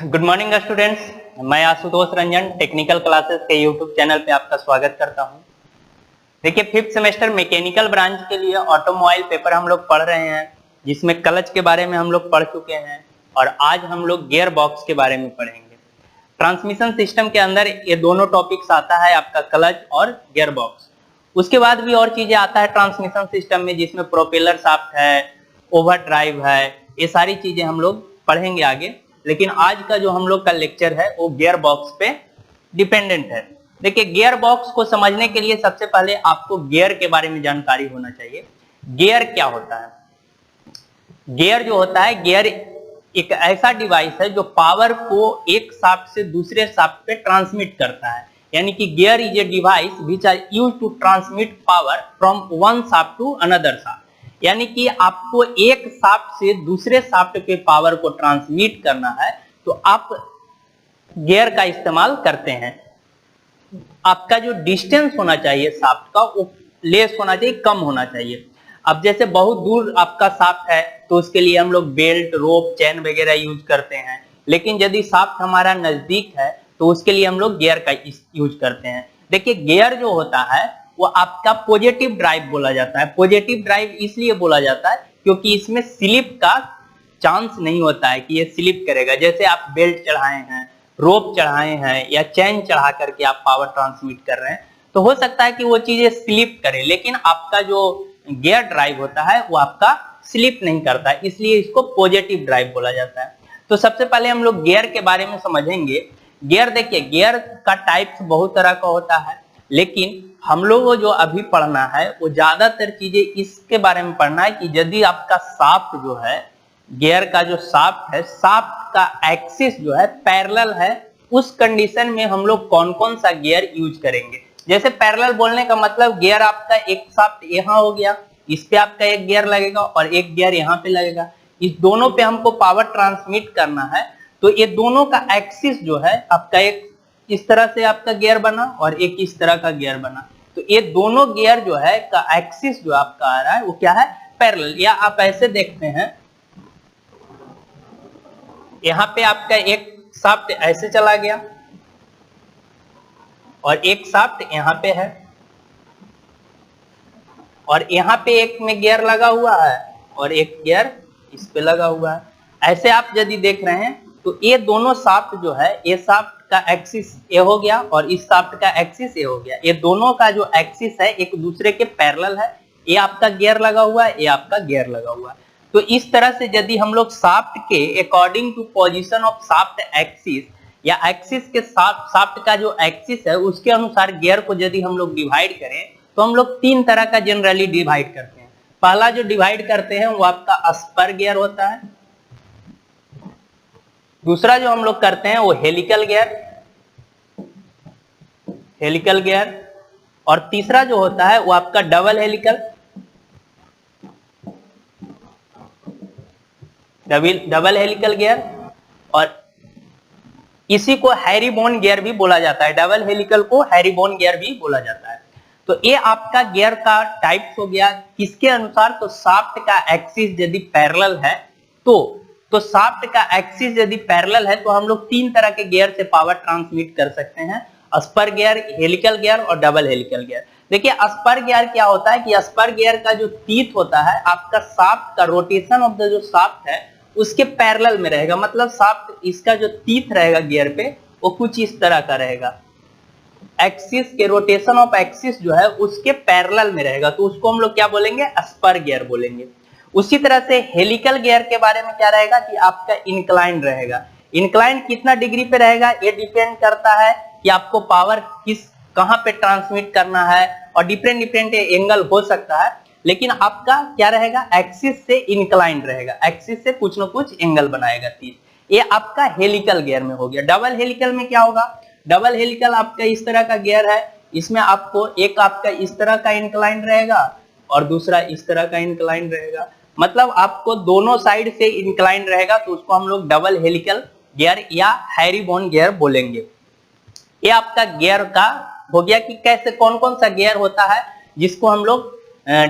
Good morning students, मैं Ashutosh Ranjan technical classes के YouTube channel पे आपका स्वागत करता हूं। देखिए, फिफ्थ सेमेस्टर मैकेनिकल ब्रांच के लिए ऑटोमोबाइल पेपर हम लोग पढ़ रहे हैं, जिसमें क्लच के बारे में हम लोग पढ़ चुके हैं और आज हम लोग गियर बॉक्स के बारे में पढ़ेंगे। ट्रांसमिशन सिस्टम के अंदर ये दोनों टॉपिक्स आता है, आपका क्लच और गियर बॉक्स। उसके बाद भी और चीजें आता है ट्रांसमिशन सिस्टम में, जिसमें प्रोपेलर शाफ्ट है, ओवर ड्राइव है, ये सारी चीजें हम लोग पढ़ेंगे आगे। लेकिन आज का जो हम लोग का लेक्चर है वो गियर बॉक्स पे डिपेंडेंट है। देखिए, गियर बॉक्स को समझने के लिए सबसे पहले आपको गियर के बारे में जानकारी होना चाहिए। गियर क्या होता है? गियर जो होता है, गियर एक ऐसा डिवाइस है जो पावर को एक शाफ्ट से दूसरे शाफ्ट पे ट्रांसमिट करता है। यानी कि gear is a device which are used to transmit power from one shaft to another shaft. यानी कि आपको एक शाफ्ट से दूसरे शाफ्ट पे पावर को ट्रांसमिट करना है तो आप गियर का इस्तेमाल करते हैं। आपका जो डिस्टेंस होना चाहिए शाफ्ट का वो लेस होना चाहिए, कम होना चाहिए। अब जैसे बहुत दूर आपका शाफ्ट है तो उसके लिए हम लोग बेल्ट, रोप, चैन वगैरह यूज करते हैं। लेकिन यदि शाफ्ट हमारा नजदीक है तो उसके लिए हम लोग गियर का यूज करते हैं। देखिए, गियर जो होता है वो आपका पॉजिटिव ड्राइव बोला जाता है। पॉजिटिव ड्राइव इसलिए बोला जाता है क्योंकि इसमें स्लिप का चांस नहीं होता है कि ये स्लिप करेगा। जैसे आप बेल्ट चढ़ाए हैं, रोप चढ़ाए हैं या चैन चढ़ा करके आप पावर ट्रांसमिट कर रहे हैं तो हो सकता है कि वो चीजें स्लिप करे, लेकिन आपका जो गियर ड्राइव होता है वो आपका स्लिप नहीं करता है, इसलिए इसको पॉजिटिव ड्राइव बोला जाता है। तो सबसे पहले हम लोग गियर के बारे में समझेंगे। गियर, देखिए, गियर का टाइप्स बहुत तरह का होता है, लेकिन हम लोग को जो अभी पढ़ना है वो ज्यादातर चीजें इसके बारे में पढ़ना है कि यदि आपका शाफ्ट जो है, गियर का जो शाफ्ट है, शाफ्ट का एक्सिस जो है पैरेलल है, उस कंडीशन में हम लोग कौन कौन सा गियर यूज करेंगे। जैसे पैरेलल बोलने का मतलब गियर आपका एक शाफ्ट यहाँ हो गया, इस पे आपका एक गियर लगेगा और एक गियर यहाँ पे लगेगा। इस दोनों पे हमको पावर ट्रांसमिट करना है तो ये दोनों का एक्सिस जो है आपका एक इस तरह से आपका गियर बना और एक इस तरह का गियर बना। तो ये दोनों गियर जो है का एक्सिस जो आपका आ रहा है वो क्या है? पैरेलल। या आप ऐसे देखते हैं, यहाँ पे आपका एक शाफ्ट ऐसे चला गया और एक शाफ्ट यहाँ पे है और यहाँ पे एक में गियर लगा हुआ है और एक गियर इस पे लगा हुआ है। ऐसे आप यदि देख रहे हैं तो ये दोनों शाफ्ट जो है, ये शाफ्ट का एक्सिस ये हो गया और इस शाफ्ट का एक्सिस ये हो गया। ये दोनों का जो एक्सिस है एक दूसरे के पैरेलल है। ये आपका गियर लगा हुआ है, ये आपका गियर लगा हुआ है। तो इस तरह से यदि हम लोग शाफ्ट के according to position of shaft axis या एक्सिस के शाफ्ट का जो एक्सिस है उसके अनुसार गियर को यदि हम लोग डिवाइड करें तो हम लोग तीन तरह का जनरली डिवाइड करते हैं। पहला जो डिवाइड करते हैं वो आपका स्पर गियर होता है। दूसरा जो हम लोग करते हैं वो हेलिकल गियर, और तीसरा जो होता है वो आपका डबल हेलिकल गियर, और इसी को हैरीबोन गियर भी बोला जाता है। डबल हेलिकल को हैरीबोन गियर भी बोला जाता है। तो ये आपका गियर का टाइप्स हो गया। किसके अनुसार? तो शाफ्ट का एक्सिस यदि पैरेलल है तो शाफ्ट का एक्सिस यदि पैरेलल है तो हम लोग तीन तरह के गियर से पावर ट्रांसमिट कर सकते हैं: स्पर गियर, हेलिकल गियर और डबल हेलिकल गियर। देखिए, स्पर गियर क्या होता है कि स्पर गियर का जो टीथ होता है आपका शाफ्ट का रोटेशन ऑफ द जो शाफ्ट है उसके पैरेलल में रहेगा। मतलब शाफ्ट इसका जो टीथ रहेगा गियर पे वो कुछ इस तरह का रहेगा। एक्सिस के रोटेशन ऑफ एक्सिस जो है उसके पैरेलल में रहेगा, तो उसको हम लोग क्या बोलेंगे? स्पर गियर बोलेंगे। उसी तरह से हेलिकल गियर के बारे में क्या रहेगा कि आपका इंक्लाइन रहेगा। इंक्लाइन कितना डिग्री पे रहेगा ये डिपेंड करता है कि आपको पावर कहां पे ट्रांसमिट करना है, और डिफरेंट एंगल हो सकता है, लेकिन आपका क्या रहेगा? एक्सिस से इंक्लाइन रहेगा, एक्सिस से कुछ न कुछ एंगल बनाएगा तीर। ये आपका हेलिकल गियर में हो गया। डबल हेलिकल में क्या होगा? डबल हेलिकल आपका इस तरह का गियर है, इसमें आपको एक आपका इस तरह का इंक्लाइन रहेगा और दूसरा इस तरह का इंक्लाइन रहेगा। मतलब आपको दोनों साइड से इंक्लाइन रहेगा, तो उसको हम लोग डबल हेलिकल गियर या हैरीबोन गियर बोलेंगे। ये आपका गियर का हो गया कि कैसे कौन कौन सा गियर होता है जिसको हम लोग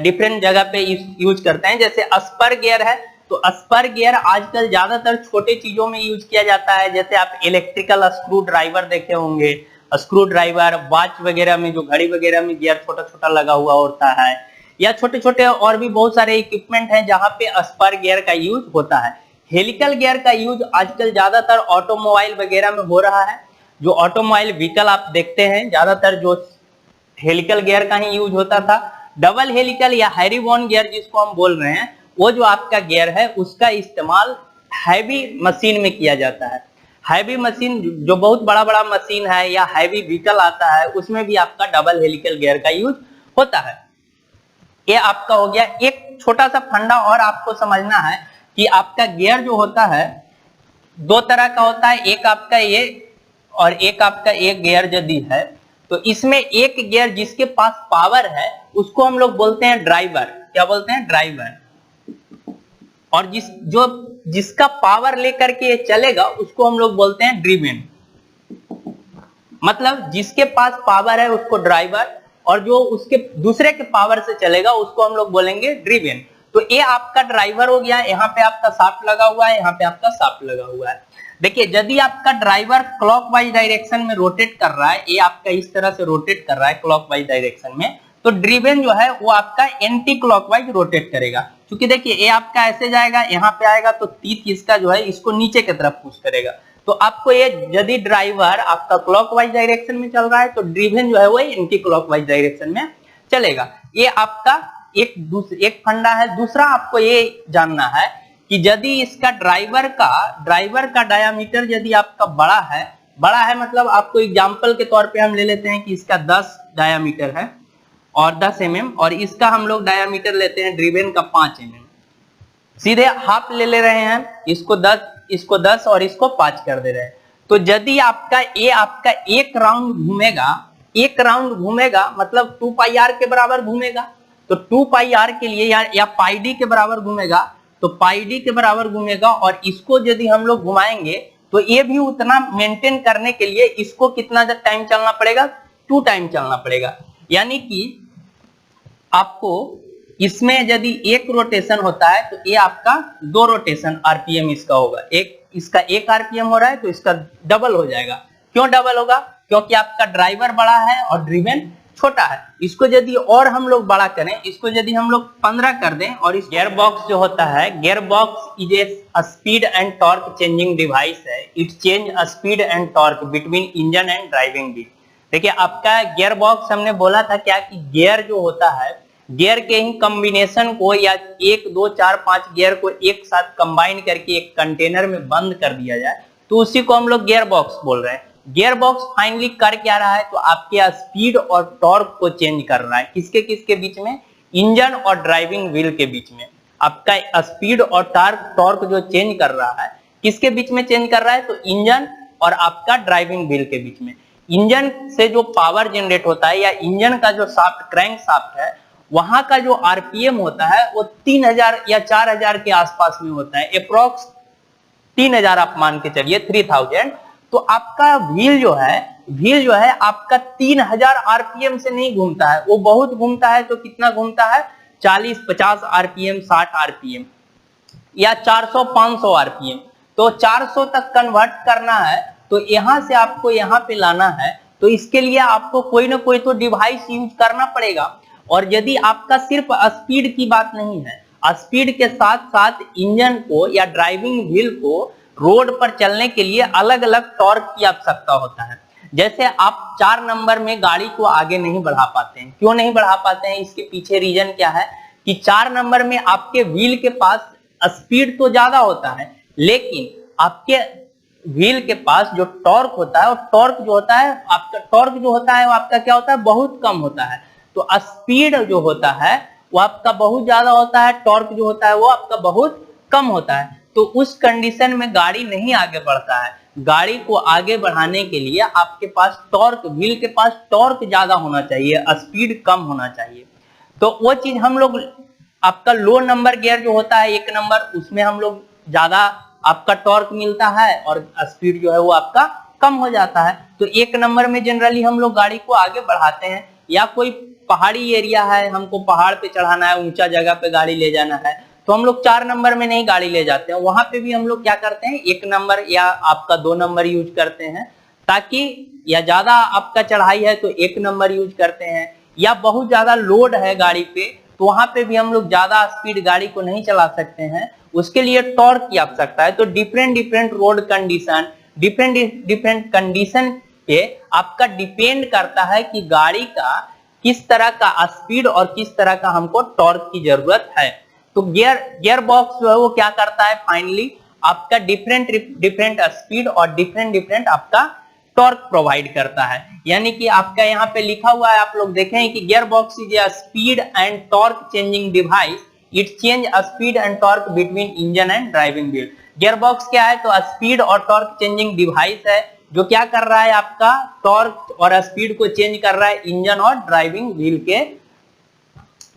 डिफरेंट जगह पे यूज करते हैं। जैसे स्पर गियर है, तो स्पर गियर आजकल ज्यादातर छोटे चीजों में यूज किया जाता है, जैसे आप इलेक्ट्रिकल स्क्रू ड्राइवर देखे होंगे, स्क्रू ड्राइवर, वॉच वगैरह में जो घड़ी वगैरह में गियर छोटा छोटा लगा हुआ होता है, या छोटे छोटे और भी बहुत सारे इक्विपमेंट हैं जहां पे स्पर गियर का यूज होता है। हेलिकल गियर का यूज आजकल ज्यादातर ऑटोमोबाइल वगैरह में हो रहा है। जो ऑटोमोबाइल व्हीकल आप देखते हैं ज्यादातर जो हेलिकल गियर का ही यूज होता था। डबल हेलिकल या हैरीबोन गियर जिसको हम बोल रहे हैं, वो जो आपका गियर है उसका इस्तेमाल हैवी मशीन में किया जाता है। हैवी मशीन जो बहुत बड़ा बड़ा मशीन है या हैवी व्हीकल आता है, उसमें भी आपका डबल हेलिकल गियर का यूज होता है। ये आपका हो गया। एक छोटा सा फंडा और आपको समझना है कि आपका गियर जो होता है दो तरह का होता है, एक आपका ये और एक आपका एक गियर यदि है, तो इसमें एक गियर जिसके पास पावर है उसको हम लोग बोलते हैं ड्राइवर। क्या बोलते हैं? ड्राइवर। और जिसका पावर लेकर के चलेगा उसको हम लोग बोलते हैं ड्रिवन। मतलब जिसके पास पावर है उसको ड्राइवर, और जो उसके दूसरे के पावर से चलेगा उसको हम लोग बोलेंगे ड्रिवन। तो ये आपका ड्राइवर हो गया। यहाँ पे आपका शाफ्ट लगा हुआ है, यहाँ पे आपका शाफ्ट लगा हुआ है। देखिए, यदि आपका ड्राइवर क्लॉकवाइज डायरेक्शन में रोटेट कर रहा है, ये आपका इस तरह से रोटेट कर रहा है क्लॉकवाइज डायरेक्शन में, तो ड्रिवन जो है वो आपका एंटी क्लॉकवाइज रोटेट करेगा। क्योंकि देखिए ये आपका ऐसे जाएगा, यहाँ पे आएगा तो तीर इसका जो है इसको नीचे की तरफ पुश करेगा। तो आपको ये यदि ड्राइवर आपका क्लॉकवाइज डायरेक्शन में चल रहा है तो ड्रिवन जो है वो एंटी क्लॉकवाइज डायरेक्शन में चलेगा। ये आपका एक फंडा है। दूसरा आपको ये जानना है कि यदि इसका ड्राइवर का डायामीटर यदि आपका बड़ा है मतलब आपको एग्जांपल के तौर पे हम ले लेते हैं कि इसका 10 डायामीटर है और 10 mm, और इसका हम लोग डायामीटर लेते हैं ड्रिवन का 5 mm। सीधे हाफ ले रहे हैं, इसको 10 और इसको 5 कर दे रहे हैं। तो यदि आपका एक राउंड घूमेगा मतलब 2πr के बराबर घूमेगा, तो 2πr के लिए या πd के बराबर घूमेगा, तो πd के बराबर घूमेगा। और इसको यदि हम लोग घुमाएंगे तो ये भी उतना मेंटेन करने के लिए इसको कितना टाइम चलना पड़ेगा? 2 टाइम चलना पड़ेगा। यानी कि आपको इसमें यदि एक रोटेशन होता है तो ये आपका 2 रोटेशन आरपीएम इसका होगा। इसका 1 आरपीएम हो रहा है तो इसका डबल हो जाएगा। क्यों डबल होगा? क्योंकि आपका ड्राइवर बड़ा है और ड्रिवन छोटा है। इसको यदि और हम लोग बड़ा करें, इसको यदि हम लोग 15 कर दें, और इस गियर बॉक्स जो होता है, gear box is a speed and torque changing device है। It change speed and torque between engine and driving wheel. देखिए आपका गियर बॉक्स हमने बोला था क्या कि गियर जो होता है, गियर के ही कॉम्बिनेशन को या 1 2 4 5 गियर को एक साथ कंबाइन करके एक कंटेनर में बंद कर दिया जाए तो उसी को हम लोग गियर बॉक्स बोल रहे हैं। गियर बॉक्स फाइनली कर क्या रहा है? तो आपके स्पीड और टॉर्क को चेंज कर रहा है। किसके बीच में? इंजन और ड्राइविंग व्हील के बीच में। आपका स्पीड और टॉर्क जो चेंज कर रहा है, किसके बीच में चेंज कर रहा है? तो इंजन और आपका ड्राइविंग व्हील के बीच में। इंजन से जो पावर जनरेट होता है या इंजन का जो शाफ्ट, क्रैंक शाफ्ट है, वहां का जो आरपीएम होता है वो 3000 या 4000 के आसपास में होता है। अप्रोक्स 3000 आप मान के चलिए, 3000। तो आपका व्हील जो है आपका 3000 आरपीएम से नहीं घूमता है, वो बहुत घूमता है। तो कितना घूमता है? 40-50 आरपीएम, 60 आरपीएम या 400-500 आरपीएम। तो 400 तक कन्वर्ट करना है तो यहां से आपको यहां पे लाना है, तो इसके लिए आपको कोई ना कोई तो डिवाइस यूज करना पड़ेगा। और यदि आपका सिर्फ स्पीड की बात नहीं है, स्पीड के साथ साथ इंजन को या ड्राइविंग व्हील को रोड पर चलने के लिए अलग अलग टॉर्क की आवश्यकता होता है। जैसे आप 4 नंबर में गाड़ी को आगे नहीं बढ़ा पाते हैं। क्यों नहीं बढ़ा पाते हैं? इसके पीछे रीजन क्या है कि 4 नंबर में आपके व्हील के पास स्पीड तो ज्यादा होता है, लेकिन आपके व्हील के पास जो टॉर्क होता है, और टॉर्क जो होता है वो आपका क्या होता है? बहुत कम होता है। तो स्पीड जो होता है वो आपका बहुत ज्यादा होता है, टॉर्क जो होता है वो आपका बहुत कम होता है। तो उस कंडीशन में गाड़ी नहीं आगे बढ़ता है। गाड़ी को आगे बढ़ाने के लिए आपके पास टॉर्क, व्हील के पास टॉर्क ज्यादा होना चाहिए, स्पीड कम होना चाहिए। तो वो चीज हम लोग, आपका लो नंबर गियर जो होता है 1 नंबर, उसमें हम लोग ज्यादा आपका टॉर्क मिलता है और स्पीड जो है वो आपका कम हो जाता है। तो 1 नंबर में जनरली हम लोग गाड़ी को आगे बढ़ाते हैं। या कोई पहाड़ी एरिया है, हमको पहाड़ पे चढ़ाना है, ऊंचा जगह पे गाड़ी ले जाना है, तो हम लोग 4 नंबर में नहीं गाड़ी ले जाते हैं, वहां पे भी हम लोग क्या करते हैं 1 नंबर या आपका 2 नंबर यूज करते हैं, ताकि या ज्यादा आपका चढ़ाई है तो 1 नंबर यूज करते हैं, या बहुत ज्यादा लोड है गाड़ी पे तो वहां पे भी हम लोग ज्यादा स्पीड गाड़ी को नहीं चला सकते हैं, उसके लिए टॉर्क की आवश्यकता है। तो different different road condition, different different condition पे आपका डिपेंड करता है कि गाड़ी का किस तरह का स्पीड और किस तरह का हमको टॉर्क की जरूरत है। तो गियर बॉक्स जो है वो क्या करता है, फाइनली आपका डिफरेंट डिफरेंट स्पीड और डिफरेंट डिफरेंट आपका टॉर्क प्रोवाइड करता है। यानी कि आपका यहाँ पे लिखा हुआ है, आप लोग देखें कि gear box is a speed and torque changing device, it change speed and torque between engine and driving wheel. Gear box क्या है, तो स्पीड और टॉर्क चेंजिंग डिवाइस है जो क्या कर रहा है, आपका टॉर्क और स्पीड को चेंज कर रहा है इंजन और ड्राइविंग व्हील के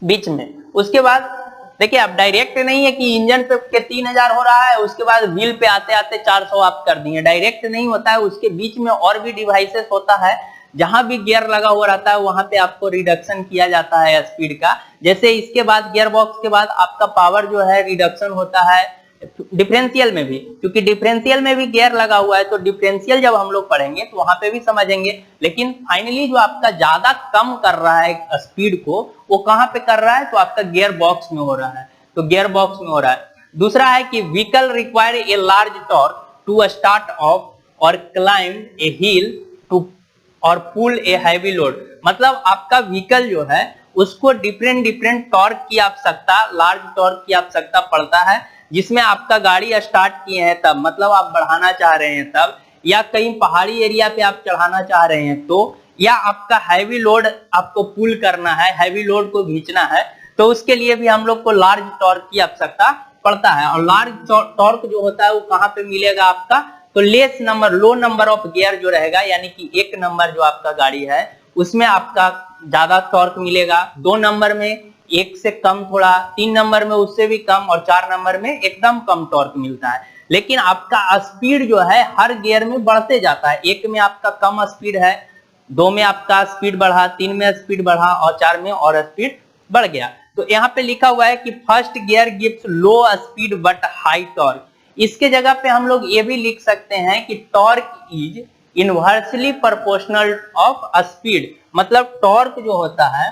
बीच में। उसके बाद देखिए, अब डायरेक्ट नहीं है कि इंजन पे के 3000 हो रहा है उसके बाद व्हील पे आते आते 400 आप कर दिए, डायरेक्ट नहीं होता है, उसके बीच में और भी डिवाइसेस होता है, जहां भी गियर लगा हुआ रहता है वहां पे आपको रिडक्शन किया जाता है स्पीड का। जैसे इसके बाद गियर बॉक्स के बाद आपका पावर जो है रिडक्शन होता है डिफरेंशियल में भी, क्योंकि डिफरेंशियल में भी गियर लगा हुआ है, तो डिफरेंशियल जब हम लोग पढ़ेंगे तो वहां पे भी समझेंगे। लेकिन फाइनली जो आपका ज्यादा कम कर रहा है स्पीड को, वो कहां पे कर रहा है, तो आपका गियर बॉक्स में हो रहा है, तो गियर बॉक्स में हो रहा है। दूसरा है कि vehicle require a large torque to start off और क्लाइंब ए हिल टू और पुल ए हैवी लोड। मतलब आपका व्हीकल जो है उसको डिफरेंट डिफरेंट टॉर्क की आवश्यकता, लार्ज टॉर्क की आवश्यकता पड़ता है, जिसमें आपका गाड़ी स्टार्ट किए हैं तब, मतलब आप बढ़ाना चाह रहे हैं तब, या कहीं पहाड़ी एरिया पे आप चढ़ाना चाह रहे हैं तो, या आपका हैवी लोड आपको पुल करना है, हैवी लोड को खींचना है, तो उसके लिए भी हम लोग को लार्ज टॉर्क की आवश्यकता पड़ता है। और लार्ज टॉर्क जो होता है वो कहाँ पे मिलेगा आपका, तो less number, low number of gear जो रहेगा, यानी कि 1 नंबर जो आपका गाड़ी है उसमें आपका ज्यादा टॉर्क मिलेगा, 2 नंबर में 1 से कम थोड़ा, 3 नंबर में उससे भी कम, और 4 नंबर में एकदम कम टॉर्क मिलता है। लेकिन आपका स्पीड जो है हर गियर में बढ़ते जाता है, 1 में आपका कम स्पीड है, 2 में आपका स्पीड बढ़ा, 3 में स्पीड बढ़ा और 4 में और स्पीड बढ़ गया। तो यहाँ पे लिखा हुआ है कि first gear gives low speed but high torque. इसके जगह पे हम लोग ये भी लिख सकते हैं कि torque is inversely proportional of speed. मतलब टॉर्क जो होता है,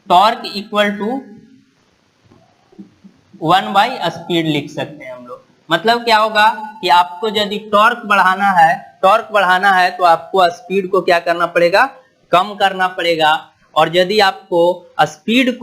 torque equal to 1 by speed लिख सकते हैं हम लोग। मतलब क्या होगा कि आपको यदि टॉर्क बढ़ाना है तो आपको स्पीड को क्या करना पड़ेगा, कम करना पड़ेगा। और यदि आपको स्पीड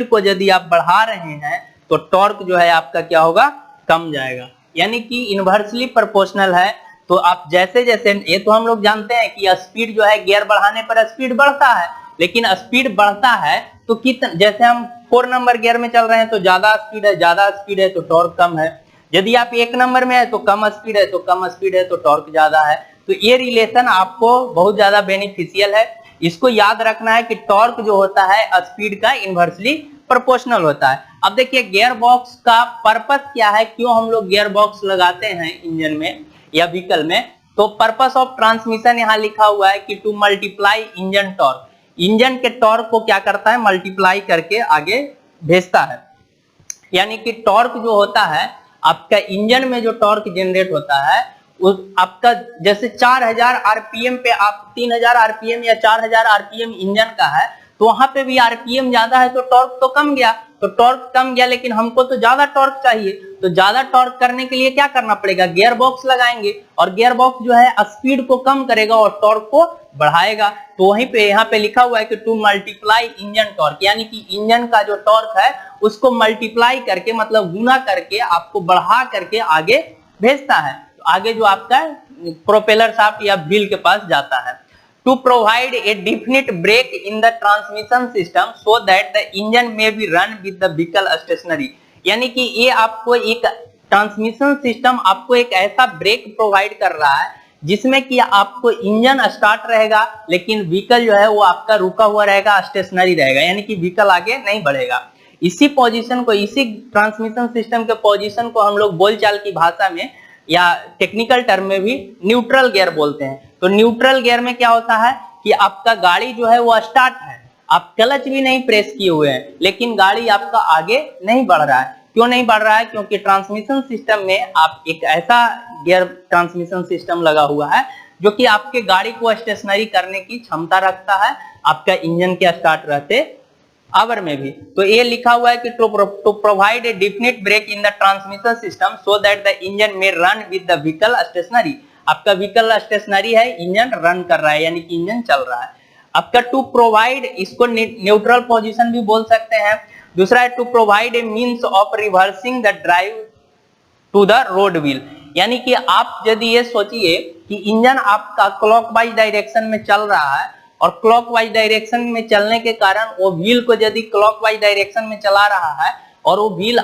को यदि आप बढ़ा रहे हैं तो टॉर्क जो है आपका क्या होगा, कम जाएगा। यानी कि इनवर्सली प्रोपोर्शनल है। तो आप जैसे जैसे, ये तो हम लोग जानते हैं कि स्पीड जो है गियर बढ़ाने पर स्पीड बढ़ता है, लेकिन स्पीड बढ़ता है तो कितना, जैसे हम 4 नंबर गियर में चल रहे हैं तो ज्यादा स्पीड है तो टॉर्क कम है, यदि आप 1 नंबर में है तो कम स्पीड है तो कम स्पीड है तो टॉर्क ज्यादा है। तो ये रिलेशन आपको बहुत ज्यादा बेनिफिशियल है, इसको याद रखना है कि टॉर्क जो होता है स्पीड का इनवर्सली प्रोपोर्शनल होता है। अब देखिए गियर बॉक्स का पर्पस क्या है, क्यों हम लोग गियर बॉक्स लगाते हैं इंजन में या व्हीकल में, तो पर्पस ऑफ ट्रांसमिशन यहाँ लिखा हुआ है कि to multiply engine torque. Engine के टॉर्क को क्या करता है, मल्टीप्लाई करके आगे भेजता है। यानी कि टॉर्क जो होता है आपका इंजन में जो टॉर्क जनरेट होता है, उस आपका जैसे 4000 आरपीएम पे आप 3000 आरपीएम या 4000 आरपीएम इंजन का है, तो वहां पे भी आरपीएम ज्यादा है तो टॉर्क तो कम गया, लेकिन हमको तो ज्यादा टॉर्क चाहिए। तो ज्यादा टॉर्क करने के लिए क्या करना पड़ेगा, गियर बॉक्स लगाएंगे, और गियर बॉक्स जो है स्पीड को कम करेगा और टॉर्क को बढ़ाएगा। तो वहीं पे यहाँ पे लिखा हुआ है कि टू मल्टीप्लाई इंजन टॉर्क, यानी कि इंजन का जो टॉर्क है उसको मल्टीप्लाई करके, मतलब गुना करके, आपको बढ़ा करके आगे भेजता है। तो आगे जो आपका प्रोपेलर शाफ्ट या व्हील के पास जाता है। To provide a definite break in the transmission system so that the engine may be run with the vehicle stationary। यानी कि ये आपको एक ट्रांसमिशन सिस्टम आपको एक ऐसा ब्रेक प्रोवाइड कर रहा है जिसमें कि आपको इंजन स्टार्ट रहेगा लेकिन व्हीकल जो है वो आपका रुका हुआ रहेगा, स्टेशनरी रहेगा, यानी कि व्हीकल आगे नहीं बढ़ेगा। इसी पोजीशन को, इसी ट्रांसमिशन सिस्टम के पोजीशन को हम लोग बोलचाल की भाषा में या टेक्निकल टर्म में भी न्यूट्रल गियर बोलते हैं। तो न्यूट्रल गियर में क्या होता है कि आपका गाड़ी जो है वो स्टार्ट है, आप क्लच भी नहीं प्रेस किए हुए हैं, लेकिन गाड़ी आपका आगे नहीं बढ़ रहा है। क्यों नहीं बढ़ रहा है? क्योंकि ट्रांसमिशन सिस्टम में आप एक ऐसा गियर ट्रांसमिशन सिस्टम लगा हुआ है जो कि आपके गाड़ी को स्टेशनरी करने की क्षमता रखता है, आपका इंजन के स्टार्ट रहते आवर में भी। तो ये लिखा हुआ है कि to provide a definite break in the transmission system so that the engine may run with the vehicle stationary. आपका व्हीकल स्टेशनरी है, इंजन रन कर रहा है, यानी कि इंजन चल रहा है। आपका टू प्रोवाइड, इसको न्यूट्रल पोजीशन भी बोल सकते हैं। दूसरा है to provide a means of reversing the drive to the road wheel, यानी कि आप यदि ये सोचिए कि इंजन आपका क्लॉकवाइज डायरेक्शन में चल रहा है और क्लॉकवाइज डायरेक्शन में चलने के कारण वो व्हील को यदि क्लॉकवाइज डायरेक्शन में चला रहा है और वो व्हील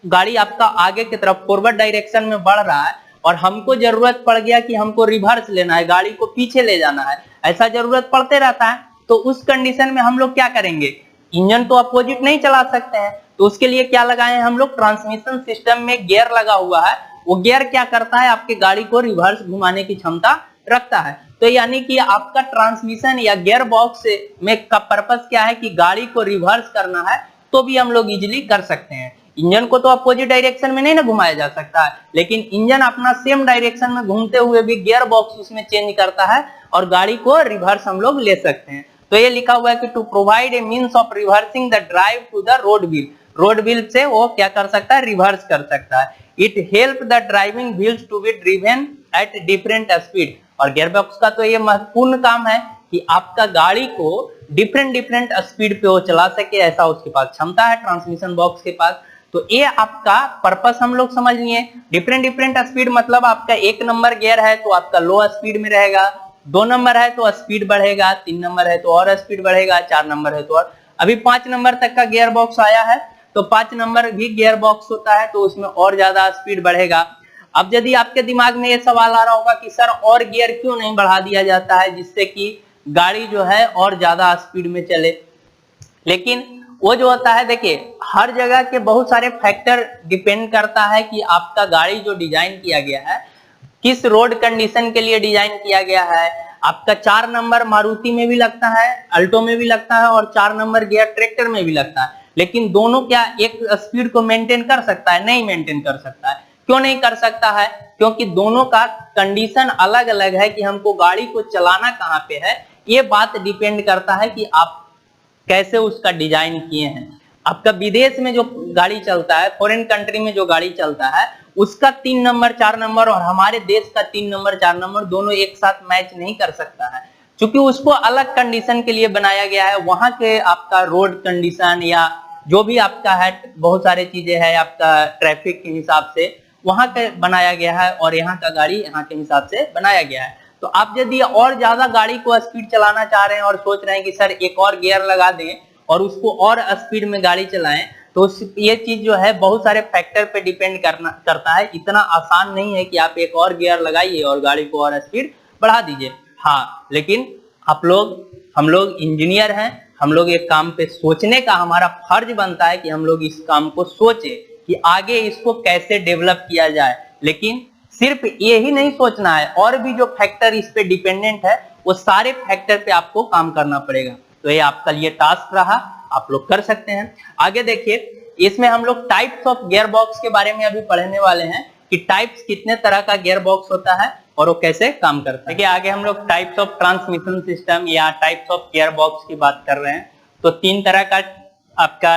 गाड़ी आपका आगे की तरफ फॉरवर्ड डायरेक्शन में बढ़ रहा है और हमको जरूरत पड़ गया कि हमको रिवर्स लेना है, गाड़ी को पीछे ले जाना है, ऐसा जरूरत पड़ते रहता है, तो उस कंडीशन में हम लोग क्या करेंगे? इंजन तो अपोजिट नहीं चला सकते हैं, तो उसके लिए क्या लगाए हैं हम लोग? ट्रांसमिशन सिस्टम में गियर लगा हुआ है। वो गियर क्या करता है? आपके गाड़ी को रिवर्स घुमाने की क्षमता रखता है। तो यानी कि आपका ट्रांसमिशन या गियर बॉक्स में का पर्पस क्या है कि गाड़ी को रिवर्स करना है, तो भी हम लोग इजीली कर सकते हैं। इंजन को तो अपोजिट डायरेक्शन में नहीं ना घुमाया जा सकता है, लेकिन इंजन अपना सेम डायरेक्शन में घूमते हुए भी गियर बॉक्स उसमें चेंज करता है और गाड़ी को रिवर्स हम लोग ले सकते हैं। तो ये लिखा हुआ है कि to provide a means of reversing the drive to the road wheel, road wheel से वो क्या कर सकता है? रिवर्स कर सकता है। It help the driving wheels to be driven at different speed. और गियर बॉक्स का तो ये महत्वपूर्ण काम है कि आपका गाड़ी को डिफरेंट स्पीड पे वो चला सके, ऐसा उसके पास क्षमता है ट्रांसमिशन बॉक्स के पास। तो ये आपका पर्पस हम लोग समझ लिए। डिफरेंट स्पीड मतलब आपका 1 नंबर गियर है तो आपका लो स्पीड में रहेगा, 2 नंबर है तो स्पीड बढ़ेगा, 3 नंबर है तो और स्पीड बढ़ेगा, 4 नंबर है तो और। अभी 5 नंबर तक का गियर बॉक्स आया है तो 5 नंबर भी गियर बॉक्स होता है तो उसमें और ज्यादा स्पीड बढ़ेगा। अब यदि आपके दिमाग में ये सवाल आ रहा होगा कि सर और गियर क्यों नहीं बढ़ा दिया जाता है जिससे कि गाड़ी जो है और ज्यादा स्पीड में चले, लेकिन वो जो होता है, देखिए हर जगह के बहुत सारे फैक्टर डिपेंड करता है कि आपका गाड़ी जो डिजाइन किया गया है किस रोड कंडीशन के लिए डिजाइन किया गया है। आपका 4 नंबर मारुति में भी लगता है, अल्टो में भी लगता है और 4 नंबर गियर ट्रैक्टर में भी लगता है, लेकिन दोनों क्या एक स्पीड को मेंटेन कर सकता है? नहीं मेंटेन कर सकता है। क्यों नहीं कर सकता है? क्योंकि दोनों का कंडीशन अलग अलग है कि हमको गाड़ी को चलाना कहाँ पे है। ये बात डिपेंड करता है कि आप कैसे उसका डिजाइन किए हैं। आपका विदेश में जो गाड़ी चलता है, फॉरेन कंट्री में जो गाड़ी चलता है, उसका 3 नंबर 4 नंबर और हमारे देश का 3 नंबर 4 नंबर दोनों एक साथ मैच नहीं कर सकता है, क्योंकि उसको अलग कंडीशन के लिए बनाया गया है। वहां के आपका रोड कंडीशन या जो भी आपका है, बहुत सारे चीजें है आपका ट्रैफिक के हिसाब से वहां का बनाया गया है और यहाँ का गाड़ी यहाँ के हिसाब से बनाया गया है। तो आप यदि और ज्यादा गाड़ी को स्पीड चलाना चाह रहे हैं और सोच रहे हैं कि सर एक और गियर लगा दें और उसको और स्पीड में गाड़ी चलाएं, तो ये चीज जो है बहुत सारे फैक्टर पे डिपेंड करता है। इतना आसान नहीं है कि आप एक और गियर लगाइए और गाड़ी को और स्पीड बढ़ा दीजिए। हाँ, लेकिन हम लोग इंजीनियर हैं, हम लोग एक काम पे सोचने का हमारा फर्ज बनता है कि हम लोग इस काम को सोचे कि आगे इसको कैसे डेवलप किया जाए। लेकिन सिर्फ ये ही नहीं सोचना है, और भी जो फैक्टर इस पे डिपेंडेंट है वो सारे फैक्टर पे आपको काम करना पड़ेगा। तो ये आपका लिए टास्क रहा, आप लोग कर सकते हैं। आगे देखिए, इसमें हम लोग टाइप्स ऑफ गियर बॉक्स के बारे में अभी पढ़ने वाले हैं कि टाइप्स कितने तरह का गियर बॉक्स होता है और वो कैसे काम करता है। देखिए आगे हम लोग टाइप्स ऑफ ट्रांसमिशन सिस्टम या टाइप्स ऑफ गियर बॉक्स की बात कर रहे हैं। तो 3 तरह का आपका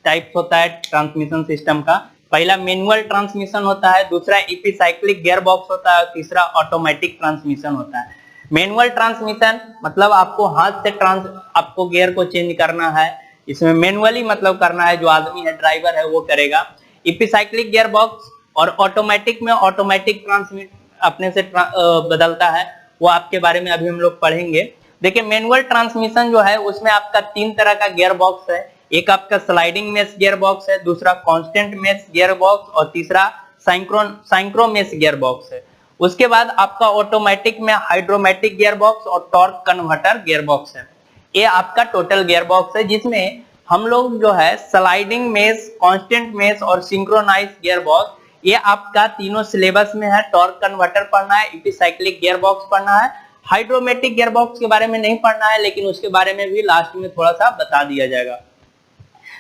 टाइप्स होता है ट्रांसमिशन सिस्टम का। पहला मैनुअल ट्रांसमिशन होता है, दूसरा एपिसाइक्लिक गियर बॉक्स होता है और तीसरा ऑटोमेटिक ट्रांसमिशन होता है। मैनुअल ट्रांसमिशन मतलब आपको हाथ से आपको गियर को चेंज करना है, इसमें मैनुअली मतलब करना है, जो आदमी है ड्राइवर है वो करेगा। एपिसाइक्लिक गियर बॉक्स और ऑटोमेटिक में ऑटोमेटिक ट्रांसमिट अपने से बदलता है, वो आपके बारे में अभी हम लोग पढ़ेंगे। देखिए मैनुअल ट्रांसमिशन जो है उसमें आपका 3 तरह का गियर बॉक्स है। एक आपका स्लाइडिंग मेश गियर बॉक्स है, दूसरा कांस्टेंट मेश गियर बॉक्स और तीसरा साइंक्रो मेश गियर बॉक्स है। उसके बाद आपका ऑटोमेटिक में हाइड्रोमेटिक गियर बॉक्स और टॉर्क कन्वर्टर गियर बॉक्स है। ये आपका टोटल गियर बॉक्स है, जिसमें हम लोग जो है स्लाइडिंग मेश, कांस्टेंट मेश और सिंक्रोनाइज गियर बॉक्स, ये आपका तीनों सिलेबस में है। टॉर्क कन्वर्टर पढ़ना है, एपिसाइक्लिक गियर बॉक्स पढ़ना है हाइड्रोमेटिक गियरबॉक्स के बारे में नहीं पढ़ना है, लेकिन उसके बारे में भी लास्ट में थोड़ा सा बता दिया जाएगा।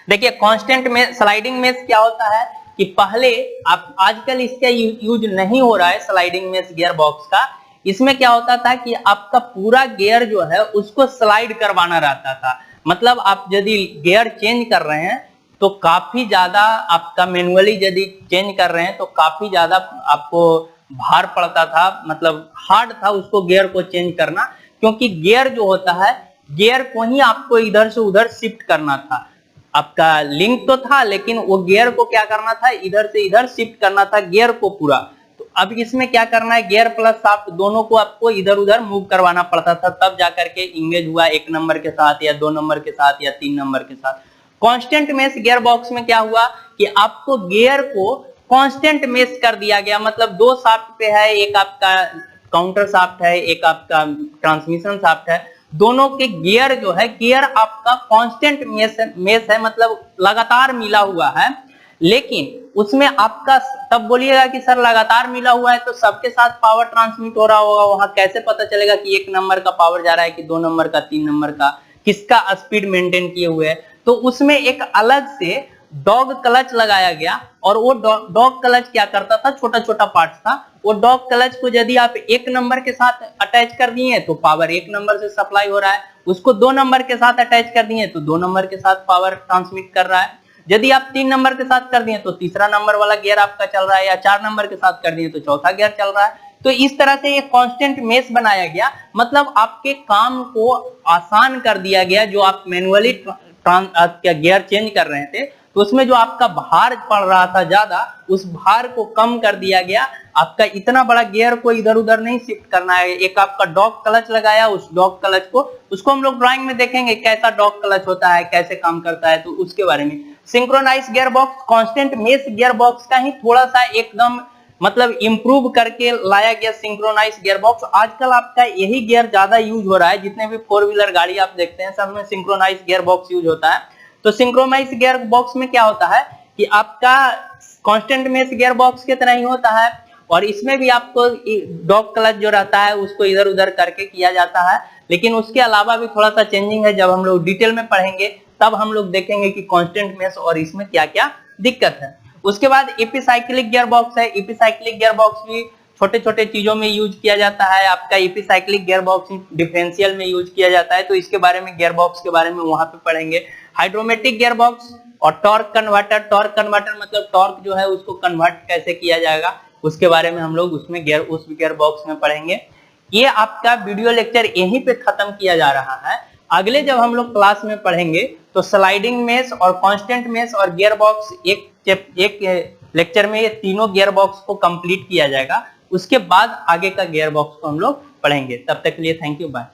देखिए कांस्टेंट में स्लाइडिंग मेश क्या होता है कि पहले आप आजकल इसका यूज नहीं हो रहा है स्लाइडिंग मेश गियर बॉक्स का। इसमें क्या होता था कि आपका पूरा गियर जो है उसको स्लाइड करवाना रहता था। मतलब आप यदि गियर चेंज कर रहे हैं तो काफी ज्यादा आपका मैनुअली यदि चेंज कर रहे हैं तो काफी ज्यादा आपको भार पड़ता था, मतलब हार्ड था उसको गियर को चेंज करना, क्योंकि गियर जो होता है गियर को ही आपको इधर से उधर शिफ्ट करना था। आपका लिंक तो था लेकिन वो गियर को क्या करना था, इधर से इधर शिफ्ट करना था गियर को पूरा। तो अब इसमें क्या करना है, गियर प्लस शाफ्ट दोनों को आपको इधर उधर मूव करवाना पड़ता था, तब जाकर के इंगेज हुआ 1 नंबर के साथ या 2 नंबर के साथ या 3 नंबर के साथ। कांस्टेंट मेश गियर बॉक्स में क्या हुआ कि आपको गियर को कांस्टेंट मेश कर दिया गया। मतलब 2 शाफ्ट पे है, एक आपका काउंटर शाफ्ट है, एक आपका ट्रांसमिशन शाफ्ट है। दोनों के गियर जो है, गियर आपका कांस्टेंट मेश है, मतलब लगातार मिला हुआ है। लेकिन उसमें आपका तब बोलिएगा कि सर लगातार मिला हुआ है तो सबके साथ पावर ट्रांसमिट हो रहा होगा, वहां कैसे पता चलेगा कि 1 नंबर का पावर जा रहा है कि 2 नंबर का, 3 नंबर का, किसका स्पीड मेंटेन किए हुए है। तो उसमें एक अलग से डॉग क्लच लगाया गया, और वो डॉग क्लच क्या करता था, छोटा छोटा पार्ट था। वो डॉग क्लच को यदि आप 1 नंबर के साथ अटैच कर दिए तो पावर 1 नंबर से सप्लाई हो रहा है, उसको 2 नंबर के साथ अटैच कर दिए तो 2 नंबर के साथ पावर ट्रांसमिट कर रहा है। यदि आप 3 नंबर के साथ कर दिए तो तीसरा नंबर वाला गियर आपका चल रहा है, या 4 नंबर के साथ कर दिए तो चौथा गियर चल रहा है। तो इस तरह से एक कांस्टेंट मेश बनाया गया, मतलब आपके काम को आसान कर दिया गया। जो आप मैनुअली गियर चेंज कर रहे थे तो उसमें जो आपका भार पड़ रहा था ज्यादा, उस भार को कम कर दिया गया। आपका इतना बड़ा गियर को इधर उधर नहीं शिफ्ट करना है। एक आपका डॉग क्लच लगाया, उस डॉग क्लच को उसको हम लोग ड्राइंग में देखेंगे कैसा डॉग क्लच होता है, कैसे काम करता है, तो उसके बारे में। Synchronise gear box constant mesh gear box का ही थोड़ा सा एकदम मतलब इंप्रूव करके लाया गया सिंक्रोनाइज गियर बॉक्स। आजकल आपका यही गियर ज्यादा यूज हो रहा है, जितने भी 4 व्हीलर गाड़ी आप देखते हैं सब में सिंक्रोनाइज गियर बॉक्स यूज होता है। तो सिंक्रोनाइज गियर बॉक्स में क्या होता है कि आपका कांस्टेंट मेश गियर बॉक्स की तरह ही होता है, और इसमें भी आपको डॉग क्लच जो रहता है उसको इधर उधर करके किया जाता है। लेकिन उसके अलावा भी थोड़ा सा चेंजिंग है, जब हम लोग डिटेल में पढ़ेंगे तब हम लोग देखेंगे कि कांस्टेंट मेश और इसमें क्या क्या दिक्कत है। उसके बाद एपिसाइक्लिक गियर बॉक्स है। एपिसाइक्लिक गियर बॉक्स भी छोटे छोटे चीजों में यूज किया जाता है। आपका एपिसाइक्लिक गियर बॉक्स डिफरेंशियल में यूज किया जाता है, तो इसके बारे में गियर बॉक्स के बारे में वहां पे पढ़ेंगे। हाइड्रोमेटिक गियर बॉक्स और टॉर्क कन्वर्टर। टॉर्क कन्वर्टर मतलब टॉर्क जो है उसको कन्वर्ट कैसे किया जाएगा, उसके बारे में हम लोग उसमें उस गियर बॉक्स में पढ़ेंगे। ये आपका वीडियो लेक्चर यहीं पे खत्म किया जा रहा है। अगले जब हम लोग क्लास में पढ़ेंगे तो स्लाइडिंग मेश और कांस्टेंट मेश और गियर बॉक्स एक लेक्चर में ये तीनों गियर बॉक्स को कंप्लीट किया जाएगा। उसके बाद आगे का गियर बॉक्स को हम लोग पढ़ेंगे। तब तक के लिए थैंक यू, बाय।